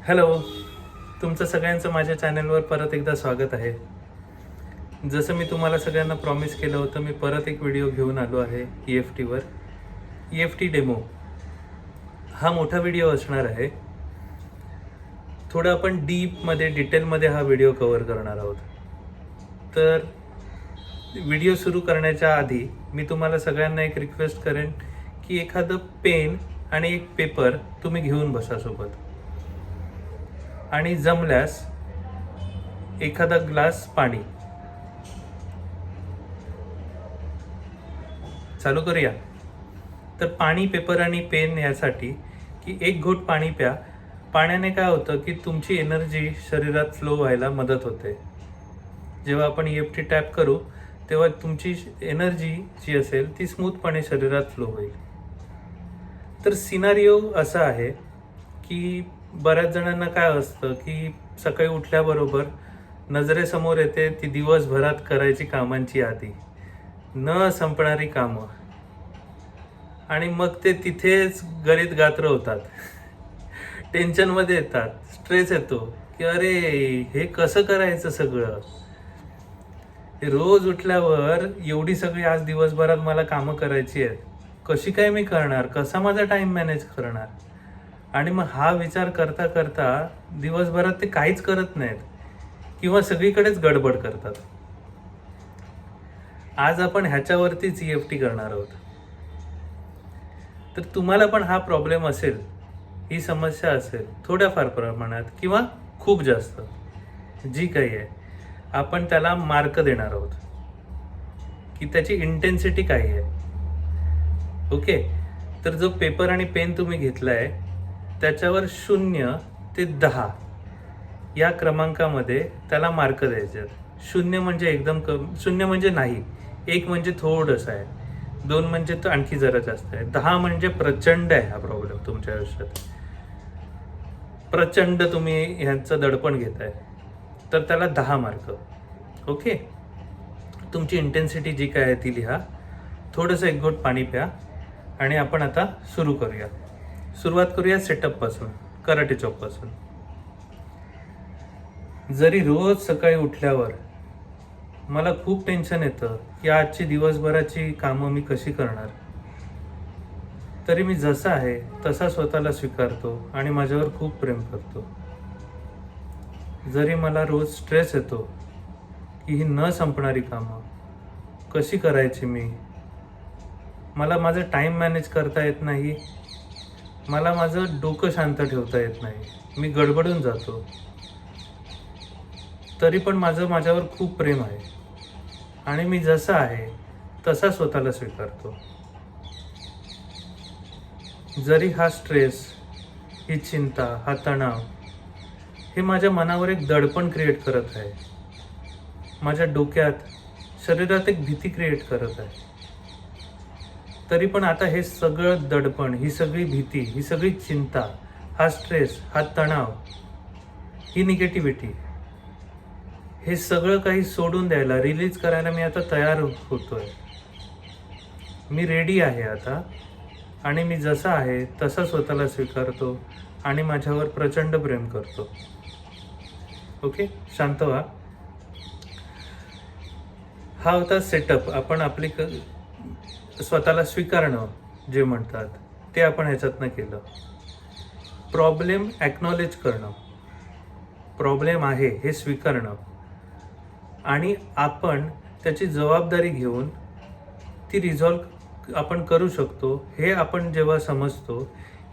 Hello, तुमचं सगळ्यांचं माझ्या चॅनलवर परत एकदा स्वागत आहे. जसं मी तुम्हाला सगळ्यांना प्रॉमिस केलं होतं, मी परत एक व्हिडिओ घेऊन आलो आहे EFTवर. EFT डेमो हा मोठा व्हिडिओ असणार आहे. थोडं आपण डीपमध्ये डिटेलमध्ये हा व्हिडिओ कव्हर करणार आहोत. तर व्हिडिओ सुरू करण्याच्या आधी मी तुम्हाला सगळ्यांना एक रिक्वेस्ट करेन की एखादं पेन आणि एक पेपर तुम्ही घेऊन बसा सोबत, आणि जमल्यास एखादा ग्लास पाणी. चालू करूया. तर पाणी, पेपर आणि पेन यासाठी की एक घोट पाणी प्या. पाण्याने काय होतं की तुमची एनर्जी शरीरात फ्लो व्हायला मदत होते. जेव्हा आपण EFT टॅप करू तेव्हा तुमची एनर्जी जी असेल ती स्मूथपणे शरीरात फ्लो होईल. तर सिनारिओ असा आहे की बऱ्याच जणांना काय असतं की सकाळी उठल्याबरोबर नजरेसमोर येते ती दिवसभरात करायची कामांची यादी, न संपणारी कामं, आणि मग ते तिथेच गणित गात्र होतात. टेन्शनमध्ये येतात, स्ट्रेस येतो की अरे हे कसं करायचं सगळं. हे रोज उठल्यावर एवढी सगळी आज दिवसभरात मला कामं करायची आहेत, कशी काय मी करणार, कसा माझा टाइम मॅनेज करणार. आणि मग हा विचार करता करता दिवसभरात ते काहीच करत नाहीत किंवा सगळीकडेच गडबड करतात. आज आपण ह्याच्यावरतीच EFT करणार आहोत. तर तुम्हाला पण हा प्रॉब्लेम असेल, ही समस्या असेल थोड्याफार प्रमाणात किंवा खूप जास्त, जी काही आहे, आपण त्याला मार्क देणार आहोत की त्याची इंटेन्सिटी काय आहे. ओके. तर जो पेपर आणि पेन तुम्ही घेतलाय त्याच्यावर 0 ते 10 या क्रमांकामध्ये त्याला मार्क द्यायचे आहेत. 0 म्हणजे एकदम कमी, 0 म्हणजे नाही, 1 म्हणजे थोडंसं आहे, 2 म्हणजे तो आणखी जरा जास्त आहे, 10 म्हणजे प्रचंड आहे. हा प्रॉब्लेम तुमच्या आयुष्यात प्रचंड, तुम्ही ह्यांचं दडपण घेताय, तर त्याला 10 मार्क. ओके. तुमची इंटेन्सिटी जी काय आहे ती लिहा. थोडंसं एक घोट पाणी प्या आणि आपण आता सुरू करूया. सुरुवात करूया सेटअपपासून, कराटे चॉपपासून. जरी रोज सकाळी उठल्यावर मला खूप टेन्शन येतं की आजची दिवसभराची कामं मी कशी करणार, तरी मी जसा आहे तसा स्वतःला स्वीकारतो आणि माझ्यावर खूप प्रेम करतो. जरी मला रोज स्ट्रेस येतो की ही न संपणारी कामं कशी करायची मला माझं टाईम मॅनेज करता येत नाही, मला माझं डोकं शांत ठेवता येत नाही, मी गडबडून जातो, तरी पण माझ्यावर खूप प्रेम आहे आणि मी जसा आहे तसा स्वतःला स्वीकारतो. जरी हा स्ट्रेस, ही चिंता, हा तणाव हे माझ्या मनावर एक दडपण क्रिएट करत आहे, माझ्या डोक्यात, शरीरात एक भीती क्रिएट करत आहे, तरी पण आता हे सगळं दडपण, ही सगळी भीती, ही सगळी चिंता, हा स्ट्रेस, हा तणाव, ही निगेटिव्हिटी, हे सगळं काही सोडून द्यायला, रिलीज करायला मी आता तयार होतोय. मी रेडी आहे आता, आणि मी जसा आहे तसा स्वतःला स्वीकारतो आणि माझ्यावर प्रचंड प्रेम करतो. ओके, शांत व्हा. हा होता सेटअप. आपण आपली स्वतःला स्वीकारणं जे म्हणतात ते आपण ह्याच्यातनं केलं. प्रॉब्लेम ॲक्नॉलेज करणं, प्रॉब्लेम आहे हे स्वीकारणं, आणि आपण त्याची जबाबदारी घेऊन ती रिझॉल्व आपण करू शकतो, हे आपण जेव्हा समजतो,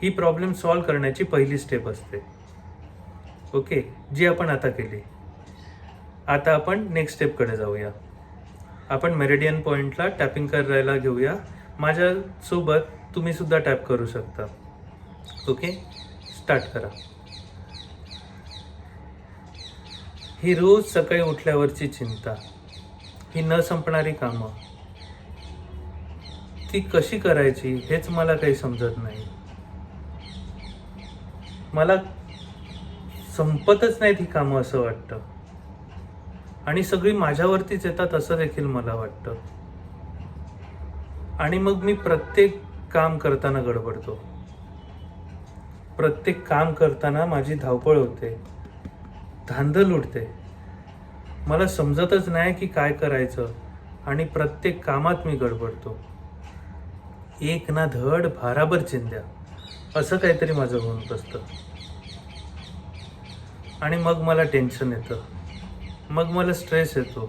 ही प्रॉब्लेम सॉल्व करण्याची पहिली स्टेप असते. ओके, जी आपण आता केली. आता आपण नेक्स्ट स्टेपकडे जाऊया. आपण मेरिडियन पॉईंटला टॅपिंग करायला घेऊया. माझ्यासोबत तुम्ही सुद्धा टॅप करू शकता. ओके, स्टार्ट करा. ही रोज सकाळी उठल्यावरची चिंता, ही न संपणारी कामं, ती कशी करायची हेच मला काही समजत नाही. मला संपतच नाहीत ही कामं असं वाटतं, आणि सगळी माझ्यावरतीच येतात असं देखील मला वाटतं. आणि मग मी प्रत्येक काम करताना गडबडतो. प्रत्येक काम करताना माझी धावपळ होते, धांदल उडते. मला समजतच नाही की काय करायचं आणि प्रत्येक कामात मी गडबडतो. एक ना धड भाराभर चिंध्या असं काहीतरी माझं होऊन बसतं. आणि मग मला टेन्शन येतं, मग मला स्ट्रेस येतो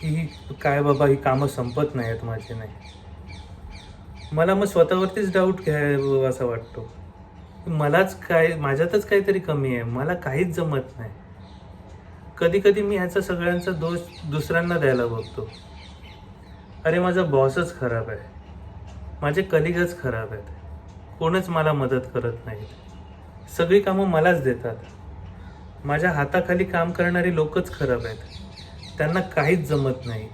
की काय बाबा, ही कामं संपत नाही आहेत माझी. नाही, मला मग स्वतःवरतीच डाऊट घ्यावं असं वाटतो. मलाच काय, माझ्यातच काहीतरी कमी आहे, मला काहीच जमत नाही. कधी कधी मी ह्याचा सगळ्यांचा दोष दुसऱ्यांना द्यायला बघतो. अरे माझा बॉसच खराब आहे, माझे कलिगच खराब आहेत, कोणच मला मदत करत नाहीत, सगळी कामं मलाच देतात, माझ्या हाताखाली काम करणारी लोकच खराब आहेत, त्यांना काहीच जमत नाही,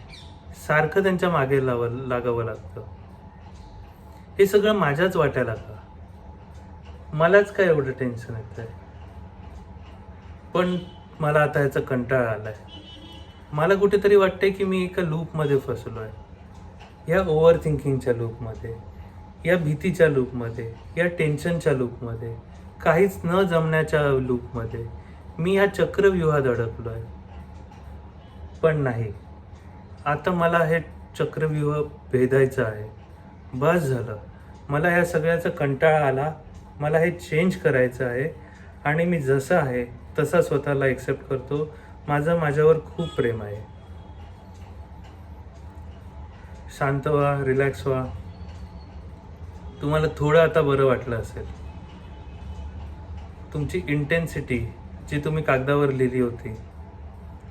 सारखं त्यांच्या मागे लागावं लागतं. हे सगळं माझ्याच वाट्याला का? मलाच काय एवढं टेन्शन येत आहे? पण मला आता ह्याचा कंटाळा आलाय. मला कुठेतरी वाटतंय की मी एका लूपमध्ये फसलो आहे, या ओव्हर थिंकिंगच्या लूपमध्ये, या भीतीच्या लूपमध्ये, या टेन्शनच्या लूपमध्ये, काहीच न जमण्याच्या लूपमध्ये मी ह्या चक्रव्यूहात अडकलो आहे. पण नाही, आता मला हे चक्रव्यूह भेदायचं आहे. बस झालं, मला ह्या सगळ्याचा कंटाळा आला, मला हे चेंज करायचं आहे. आणि मी जसं आहे तसा स्वतःला एक्सेप्ट करतो. माझं माझ्यावर खूप प्रेम आहे. शांत व्हा, रिलॅक्स व्हा. तुम्हाला थोडं आता बरं वाटलं असेल. तुमची इंटेन्सिटी जी तुम्ही कागदावर लिहिली होती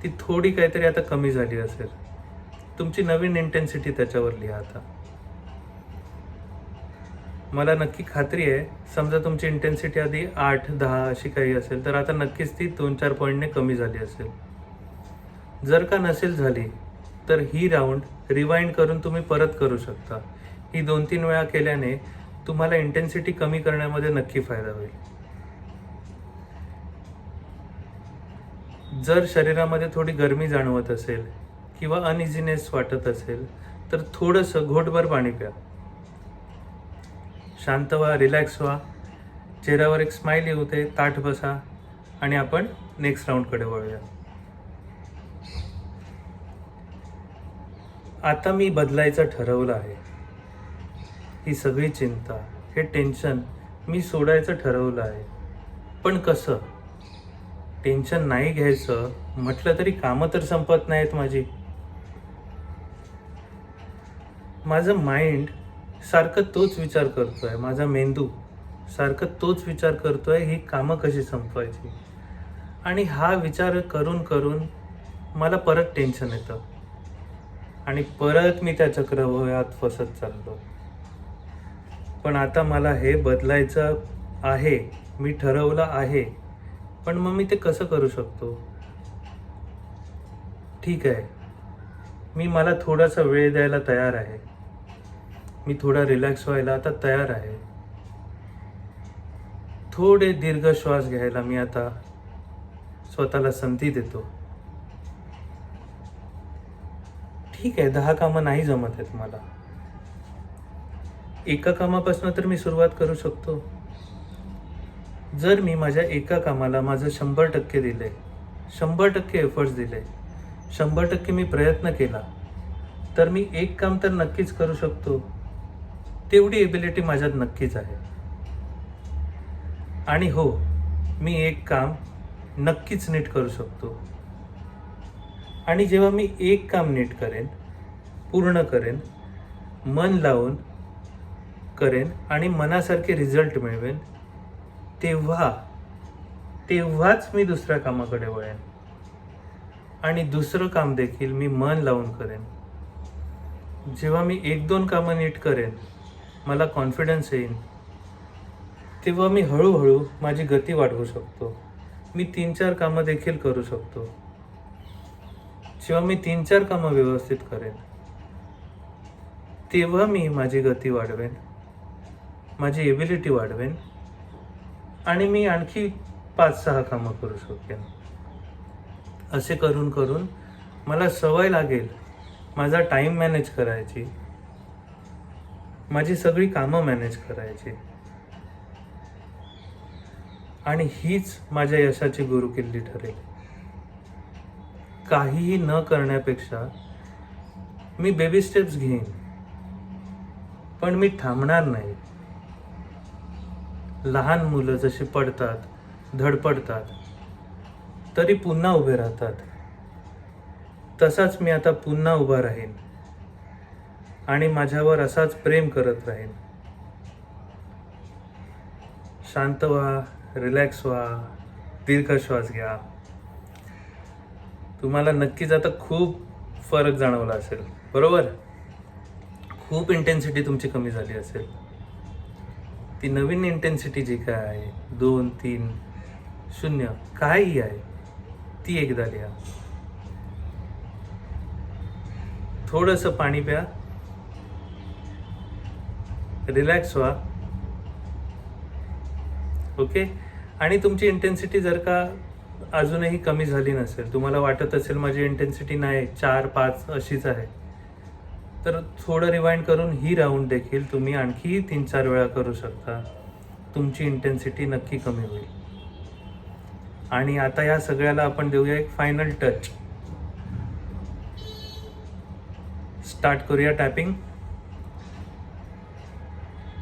ती थोडी काहीतरी आता कमी झाली असेल. तुमची नवीन इंटेन्सिटी त्याच्यावर लिहा आता. मला नक्की खात्री आहे, समजा तुमची इंटेन्सिटी आधी 8-10 अशी काही असेल तर आता नक्कीच ती 2-4 पॉईंटने कमी झाली असेल. जर का नसेल झाली तर ही राऊंड रिवाइंड करून तुम्ही परत करू शकता. ही 2-3 वेळा केल्याने तुम्हाला इंटेन्सिटी कमी करण्यामध्ये नक्की फायदा होईल. जर शरीरामध्ये थोडी गरमी जाणवत असेल किंवा अनइझीनेस वाटत असेल तर थोडंसं घोटभर पाणी प्या. शांत व्हा, रिलॅक्स व्हा, चेहऱ्यावर एक स्माइल येऊ दे, ताठ बसा आणि आपण नेक्स्ट राऊंडकडे वळूया. आता मी बदलायचं ठरवलं आहे. ही सगळी चिंता, हे टेन्शन मी सोडायचं ठरवलं आहे. पण कसं? टेन्शन नाही घ्यायचं म्हटलं तरी कामं तर संपत नाहीत माझी. माझं माइंड सारखं तोच विचार करतोय, माझा मेंदू सारखं तोच विचार करतोय, ही कामं कशी संपवायची. आणि हा विचार करून करून मला परत टेन्शन येतं आणि परत मी त्या चक्रव्यूहात फसत चाललो. पण आता मला हे बदलायचं आहे, मी ठरवलं आहे. पण मग मी ते कसं करू शकतो? ठीक आहे, मला थोडासा वेळ द्यायला तयार आहे. मी थोडा रिलॅक्स व्हायला आता तयार आहे. थोडे दीर्घ श्वास घ्यायला मी आता स्वतःला संधी देतो. ठीक आहे, 10 कामं नाही जमत आहेत मला. एका कामापासून तर मी सुरुवात करू शकतो. जर मी माझ्या एका कामाला माझं 100% दिले, 100% एफर्ट्स दिले, 100% मी प्रयत्न केला तर मी एक काम तर नक्कीच करू शकतो. तेवढी एबिलिटी माझ्यात नक्कीच आहे. आणि हो, मी एक काम नक्कीच नीट करू शकतो. आणि जेव्हा मी एक काम नीट करेन, पूर्ण करेन, मन लावून करेन आणि मनासारखे रिझल्ट मिळवेन, तेव्हाच मी दुसऱ्या कामाकडे वळेन. आणि दुसरं काम देखील मी मन लावून करेन. जेव्हा मी 1-2 कामं नीट करेन, मला कॉन्फिडन्स येईल, तेव्हा मी हळूहळू माझी गती वाढवू शकतो. मी 3-4 कामं देखील करू शकतो. जेव्हा मी 3-4 कामं व्यवस्थित करेन, तेव्हा मी माझी गती वाढवेन, माझी एबिलिटी वाढवेन आणि मी आणखी 5-6 कामं करू शकेन. असे करून करून मला सवय लागेल माझा टाईम मॅनेज करायची, माझी सगळी कामं मॅनेज करायची. आणि हीच माझ्या यशाची गुरुकिल्ली ठरेल. काहीही न करण्यापेक्षा मी बेबी स्टेप्स घेईन, पण मी थांबणार नाही. लहान मुलं जशी पडतात, धडपडतात, तरी पुन्हा उभे राहतात, तसाच मी आता पुन्हा उभा राहीन आणि माझ्यावर असाच प्रेम करत राहीन. शांत व्हा, रिलॅक्स व्हा, दीर्घ श्वास घ्या. तुम्हाला नक्कीच आता खूप फरक जाणवला असेल, बरोबर? खूप इंटेन्सिटी तुमची कमी झाली असेल. ती नवीन इंटेन्सिटी जी काय आहे 2, 3, 0 काहीही आहे, ती एकदा लिहा. थोडंसं पाणी प्या, रिलॅक्स व्हा. ओके. आणि तुमची इंटेन्सिटी जर का अजूनही कमी झाली नसेल, तुम्हाला वाटत असेल माझी इंटेन्सिटी नाही 4-5 अशीच आहे, तर थोडं रिवाइंड करून ही राऊंड देखील तुम्ही आणखी 3-4 वेळा करू शकता. तुमची इंटेन्सिटी नक्की कमी होईल. आणि आता या सगळ्याला आपण देऊया एक फायनल टच. स्टार्ट करूया टॅपिंग.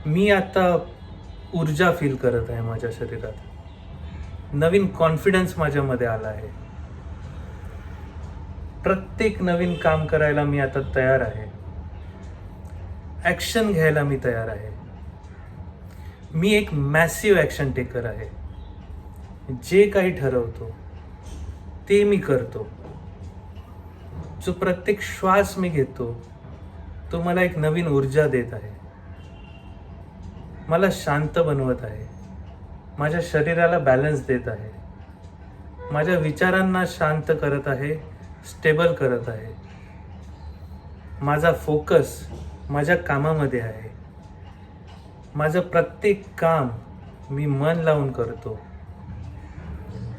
मी आता ऊर्जा फील करत आहे माझ्या शरीरात. नवीन कॉन्फिडन्स माझ्यामध्ये आला आहे. प्रत्येक नवीन काम करायला मी आता तयार आहे. ॲक्शन घ्यायला मी तयार आहे. मी एक मॅसिव्ह ॲक्शन टेकर आहे. जे काही ठरवतो ते मी करतो. जो प्रत्येक श्वास मी घेतो तो मला एक नवीन ऊर्जा देत आहे, मला शांत बनवत आहे, माझ्या शरीराला बॅलन्स देत आहे, माझ्या विचारांना शांत करत आहे, स्टेबल करत आहे. माझा फोकस माझ्या कामामध्ये आहे. माझं प्रत्येक काम मी मन लावून करतो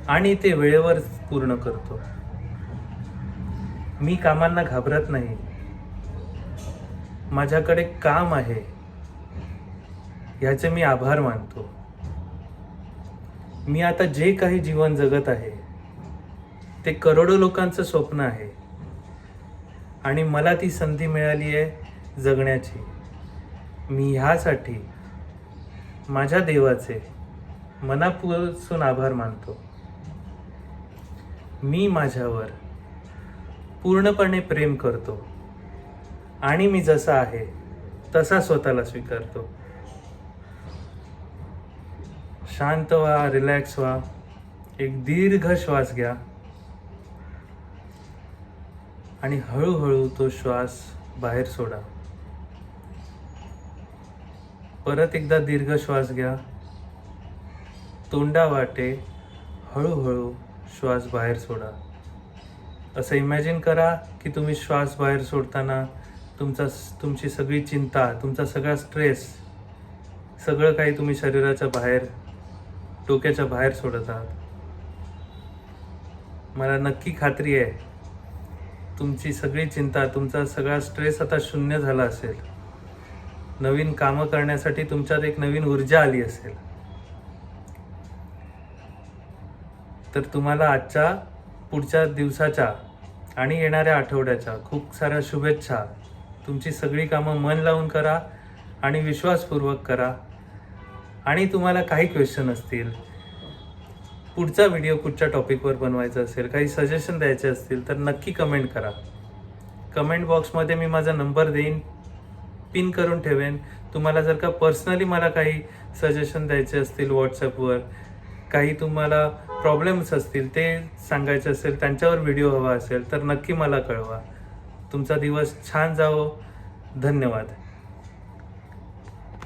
आणि ते वेळेवर पूर्ण करतो. मी कामांना घाबरत नाही. माझ्याकडे काम आहे ह्याचे मी आभार मानतो. मी आता जे काही जीवन जगत आहे ते करोडो लोकांचं स्वप्न आहे आणि मला ती संधी मिळाली आहे जगण्याची. मी ह्यासाठी माझ्या देवाचे मनापासून आभार मानतो. मी माझ्यावर पूर्णपणे प्रेम करतो आणि मी जसा आहे तसा स्वतःला स्वीकारतो. शांत व्हा, रिलॅक्स व्हा. एक दीर्घ श्वास घ्या आणि हळूहळू तो श्वास बाहेर सोडा. परत एकदा दीर्घ श्वास घ्या. तोंडावाटे हळूहळू श्वास बाहेर सोडा. असं इमॅजिन करा की तुम्ही श्वास बाहेर सोडताना तुमची सगळी चिंता, तुमचा सगळा स्ट्रेस, सगळं काही तुम्ही शरीराच्या बाहेर, डोक्याच्या बाहेर सोडत आहात. मला नक्की खात्री आहे तुमची सगळी चिंता, तुमचा सगळा स्ट्रेस आता शून्य झाला असेल. नवीन कामं करण्यासाठी तुमच्यात एक नवीन ऊर्जा आली असेल. तर तुम्हाला आजच्या, पुढच्या दिवसाच्या आणि येणाऱ्या आठवड्याच्या खूप साऱ्या शुभेच्छा. तुमची सगळी कामं मन लावून करा आणि विश्वासपूर्वक करा. आणि तुम्हाला काही क्वेश्चन असतील, पुढचा व्हिडिओ कुठच्या टॉपिकवर बनवायचा असेल, काही सजेशन द्यायचे असतील तर नक्की कमेंट करा. कमेंट बॉक्समध्ये मी माझा नंबर देईन, पिन करून ठेवेन. तुम्हाला जर का पर्सनली मला काही सजेशन द्यायचे असतील, व्हॉट्सॲपवर काही तुम्हाला प्रॉब्लेम्स असतील ते सांगायचे असेल, त्यांच्यावर व्हिडिओ हवा असेल तर नक्की मला कळवा. तुमचा दिवस छान जावो. धन्यवाद.